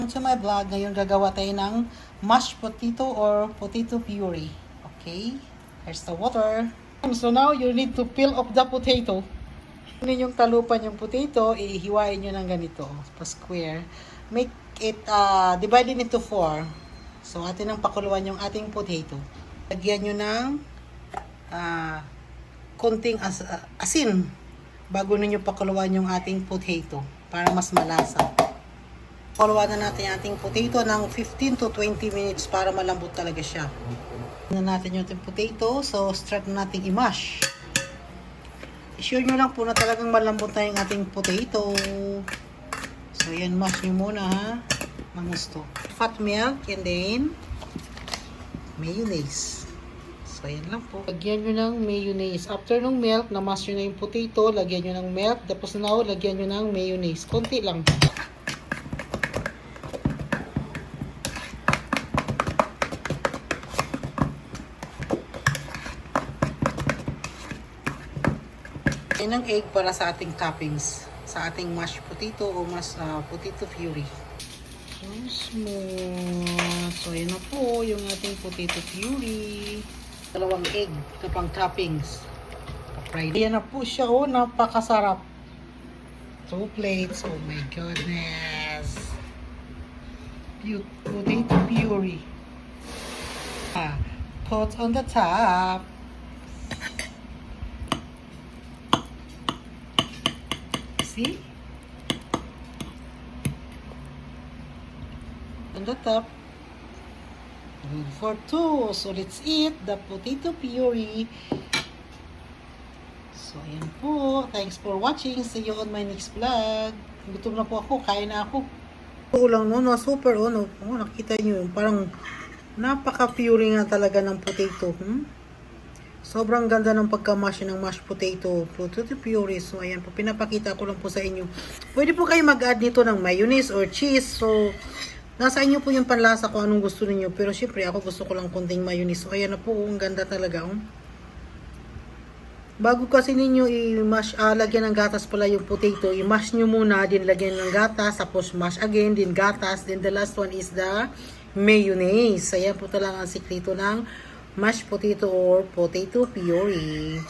To my vlog, ngayon gagawa tayo ng mashed potato or potato puree. Okay, here's the water. So now you need to peel off the potato. Kunin yung talupan yung potato, ihiwain nyo ng ganito, pa square. Make it divided into 4. So atin ang pakuluan yung ating potato. Lagyan nyo ng konting asin bago ninyo pakuluan yung ating potato para mas malasa. Pakuluan na natin yung ating potato ng 15 to 20 minutes para malambot talaga siya. Na natin yung ating potato, so start na natin i-mash. I-sure nyo lang po na talagang malambot na yung ating potato. So yan, mash nyo muna ha, ng gusto. Fat milk and then mayonnaise. So yan lang po. Lagyan nyo ng mayonnaise. After ng milk, na-mash nyo na yung potato, lagyan nyo ng milk. Tapos now, lagyan nyo ng mayonnaise. Konti lang. Yan ang egg para sa ating toppings. Sa ating mashed potato o potato puree. So smooth. So yan na po yung ating potato puree. 2 egg. Ito pang toppings. Yan na po siya. Oh, napakasarap. 2 plates. Oh my goodness. Potato puree. Put on the top. See? On the top. Good for 2. So let's eat the potato puree. So ayan po. Thanks for watching. See you on my next vlog. Gutom na po ako. Kain na ako. Ulang no, super no. Oh, nakita nyo yung parang napaka-puree nga talaga ng potato. Sobrang ganda ng pagka-mash ng mashed potato puree. So, ayan po. Pinapakita ko lang po sa inyo. Pwede po kayo mag-add nito ng mayonnaise or cheese. So, nasa inyo po yung panlasa kung anong gusto niyo. Pero, syempre, ako gusto ko lang konting mayonnaise. So, ayan na po. Ang ganda talaga. Bago kasi ninyo i-mash, lagyan ng gatas pala yung potato. I-mash nyo muna, din lagyan ng gatas. Tapos, mash again, din gatas. Then, the last one is the mayonnaise. Ayan po talaga ang sikreto ng mashed potato or potato puree.